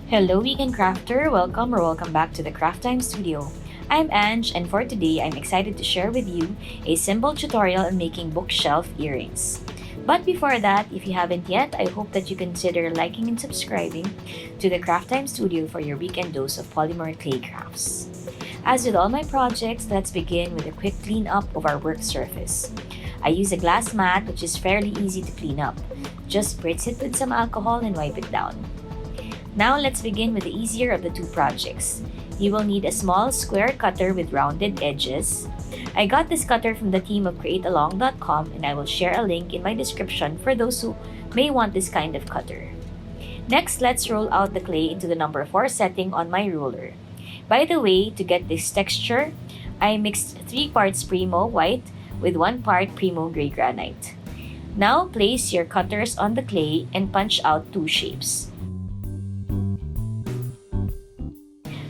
Hello, Weekend Crafter! Welcome back to the Craft Time Studio. I'm Ange, and for today, I'm excited to share with you a simple tutorial on making bookshelf earrings. But before that, if you haven't yet, I hope that you consider liking and subscribing to the Craft Time Studio for your weekend dose of polymer clay crafts. As with all my projects, let's begin with a quick cleanup of our work surface. I use a glass mat which is fairly easy to clean up. Just spritz it with some alcohol and wipe it down. Now let's begin with the easier of the two projects. You will need a small square cutter with rounded edges. I got this cutter from the team of createalong.com, and I will share a link in my description for those who may want this kind of cutter. Next, let's roll out the clay into the number 4 setting on my ruler. By the way, to get this texture, I mixed 3 parts Primo white with 1 part Primo gray granite. Now place your cutters on the clay and punch out 2 shapes.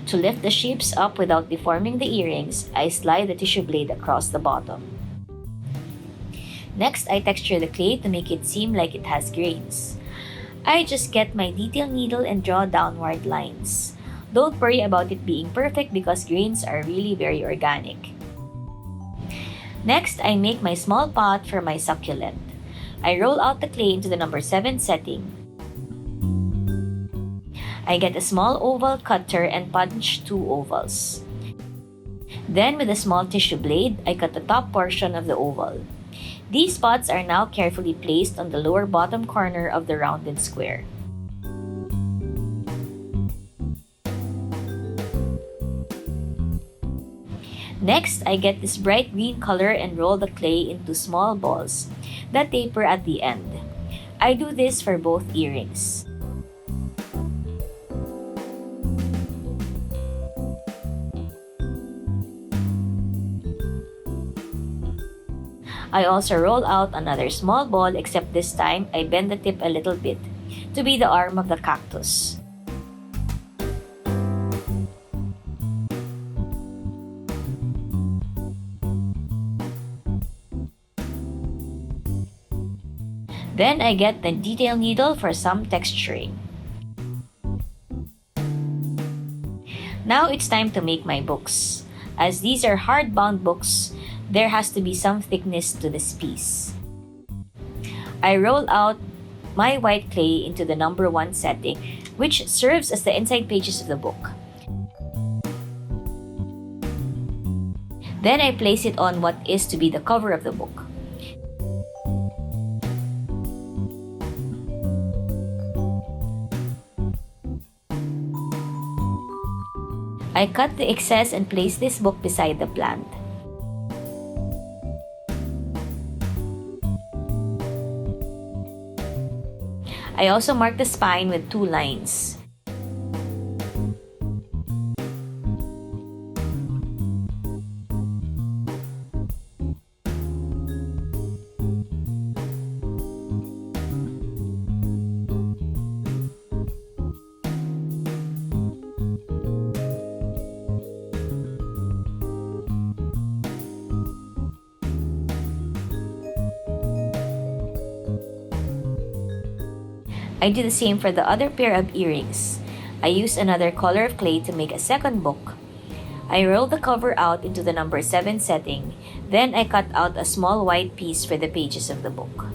To lift the shapes up without deforming the earrings, I slide the tissue blade across the bottom. Next, I texture the clay to make it seem like it has grains. I just get my detail needle and draw downward lines. Don't worry about it being perfect because grains are really very organic. Next, I make my small pot for my succulent. I roll out the clay into the number 7 setting. I get a small oval cutter and punch 2 ovals. Then with a small tissue blade, I cut the top portion of the oval. These spots are now carefully placed on the lower bottom corner of the rounded square. Next, I get this bright green color and roll the clay into small balls that taper at the end. I do this for both earrings. I also roll out another small ball, except this time I bend the tip a little bit to be the arm of the cactus. Then I get the detail needle for some texturing. Now it's time to make my books. As these are hardbound books, there has to be some thickness to this piece. I roll out my white clay into the number 1 setting, which serves as the inside pages of the book. Then I place it on what is to be the cover of the book. I cut the excess and place this book beside the plant. I also mark the spine with 2 lines. I do the same for the other pair of earrings. I use another color of clay to make a second book. I roll the cover out into the number 7 setting, then I cut out a small white piece for the pages of the book.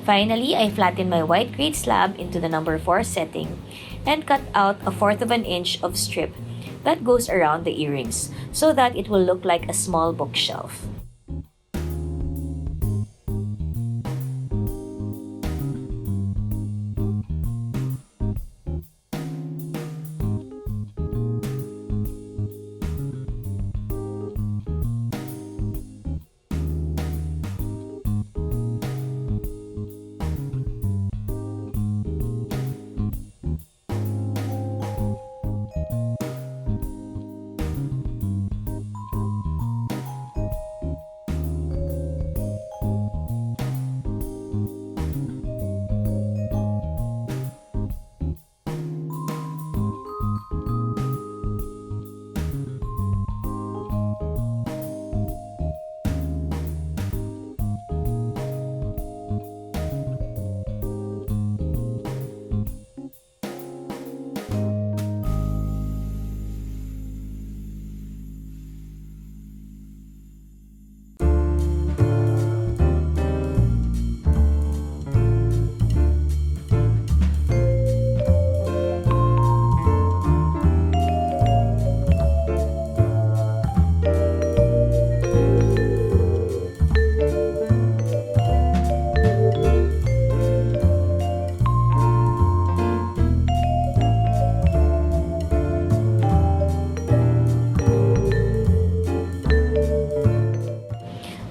Finally, I flatten my white grate slab into the number 4 setting and cut out 1/4 of an inch of strip that goes around the earrings so that it will look like a small bookshelf.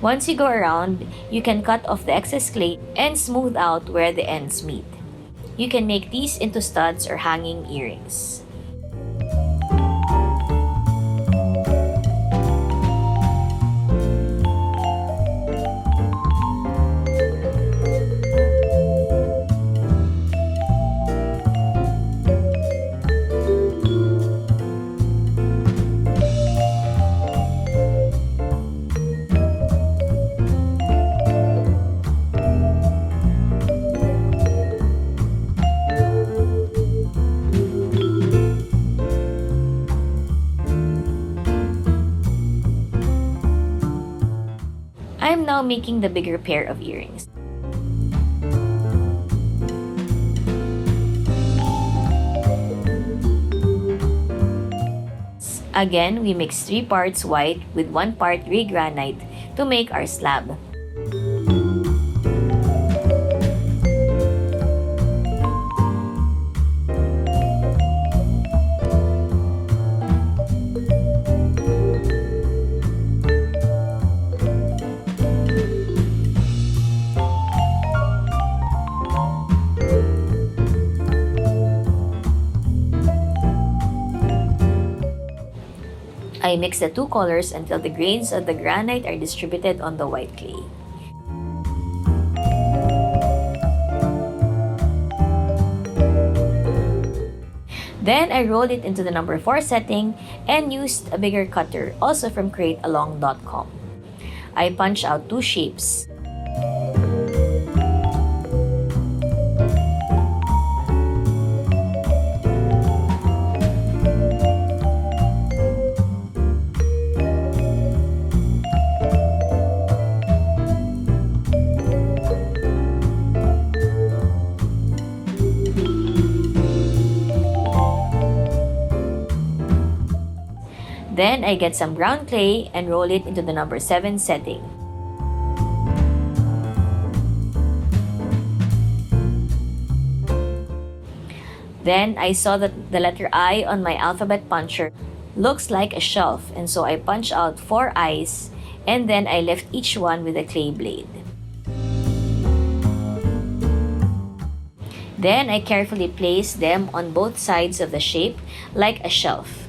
Once you go around, you can cut off the excess clay and smooth out where the ends meet. You can make these into studs or hanging earrings. I am now making the bigger pair of earrings. Again, we mix 3 parts white with 1 part gray granite to make our slab. I mix the 2 colors until the grains of the granite are distributed on the white clay. Then I rolled it into the number 4 setting and used a bigger cutter, also from createalong.com. I punched out 2 shapes. Then I get some brown clay and roll it into the number 7 setting. Then I saw that the letter I on my alphabet puncher looks like a shelf, and so I punch out 4 eyes and then I lift each one with a clay blade. Then I carefully place them on both sides of the shape like a shelf.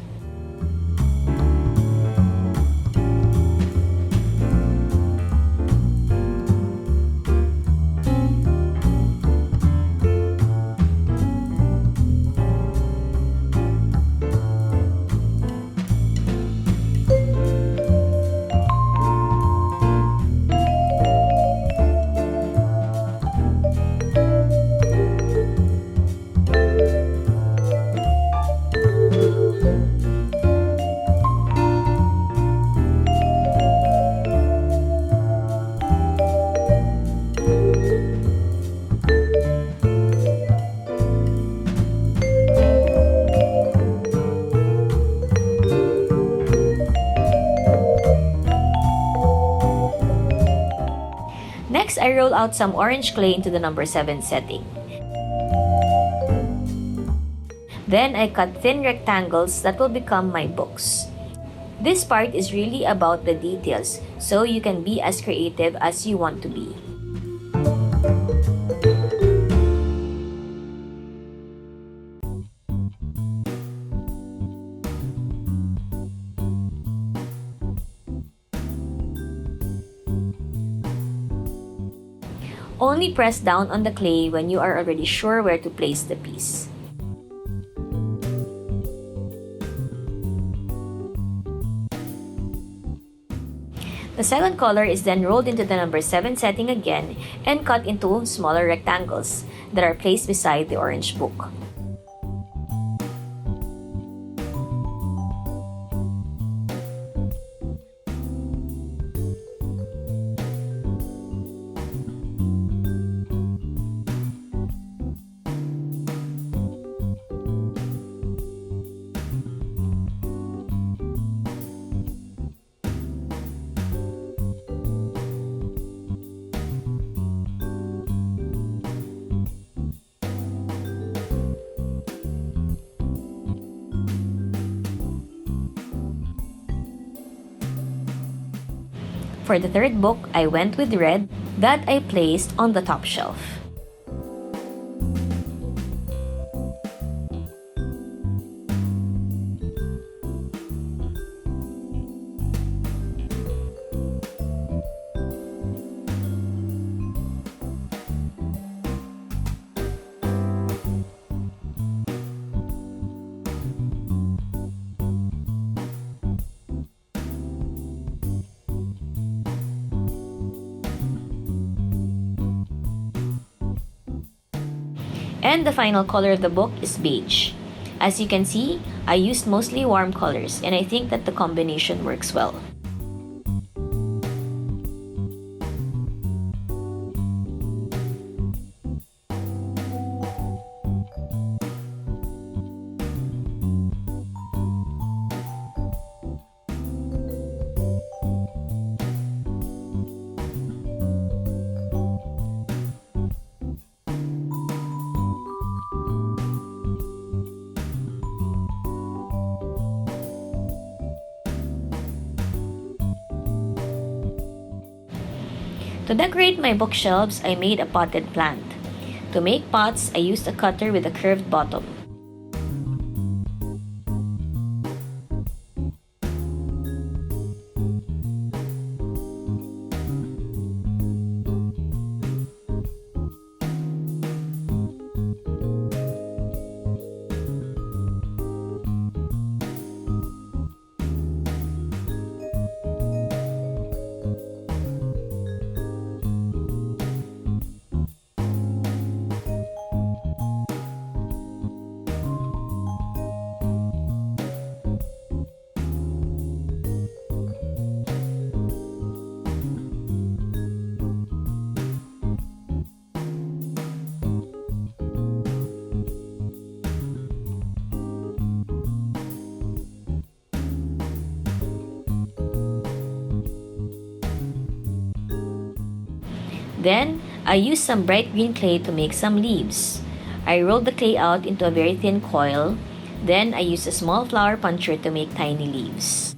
Next, I roll out some orange clay into the number 7 setting. Then I cut thin rectangles that will become my books. This part is really about the details, so you can be as creative as you want to be. Only press down on the clay when you are already sure where to place the piece. The second color is then rolled into the number 7 setting again and cut into smaller rectangles that are placed beside the orange book. For the third book, I went with red that I placed on the top shelf. And the final color of the book is beige. As you can see, I used mostly warm colors, and I think that the combination works well. To decorate my bookshelves, I made a potted plant. To make pots, I used a cutter with a curved bottom. Then, I used some bright green clay to make some leaves. I rolled the clay out into a very thin coil. Then, I used a small flower puncher to make tiny leaves.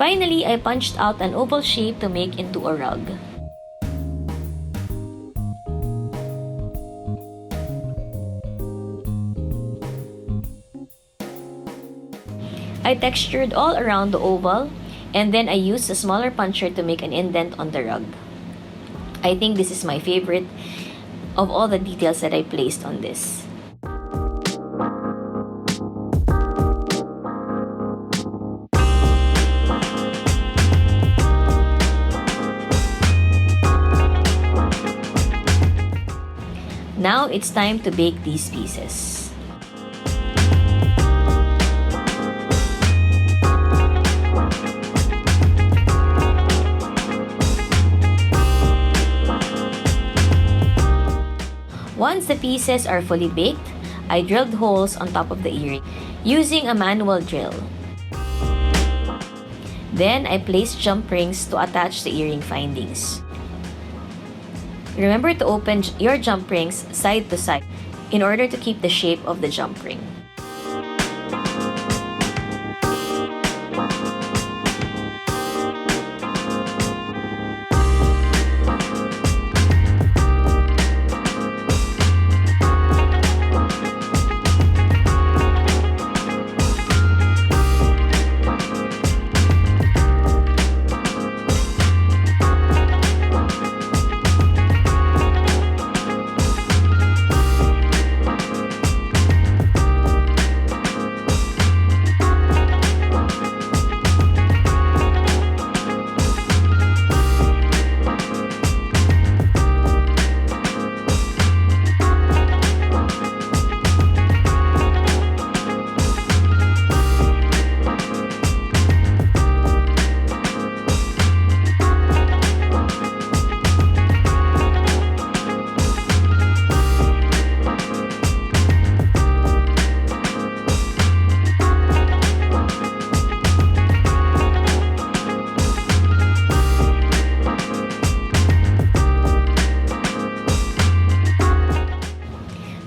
Finally, I punched out an oval shape to make into a rug. I textured all around the oval, and then I used a smaller puncher to make an indent on the rug. I think this is my favorite of all the details that I placed on this. Now it's time to bake these pieces. Once the pieces are fully baked, I drilled holes on top of the earring using a manual drill. Then I placed jump rings to attach the earring findings. Remember to open your jump rings side to side in order to keep the shape of the jump ring.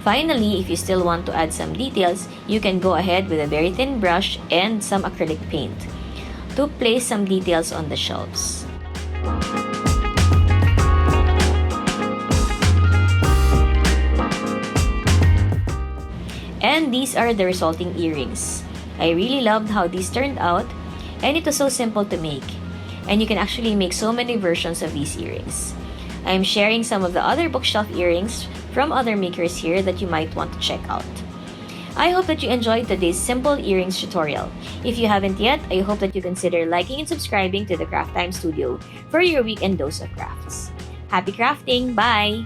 Finally, if you still want to add some details, you can go ahead with a very thin brush and some acrylic paint to place some details on the shelves. And these are the resulting earrings. I really loved how these turned out, and it was so simple to make. And you can actually make so many versions of these earrings. I'm sharing some of the other bookshelf earrings from other makers here that you might want to check out. I hope that you enjoyed today's simple earrings tutorial. If you haven't yet, I hope that you consider liking and subscribing to the Craft Time Studio for your weekend dose of crafts. Happy crafting! Bye!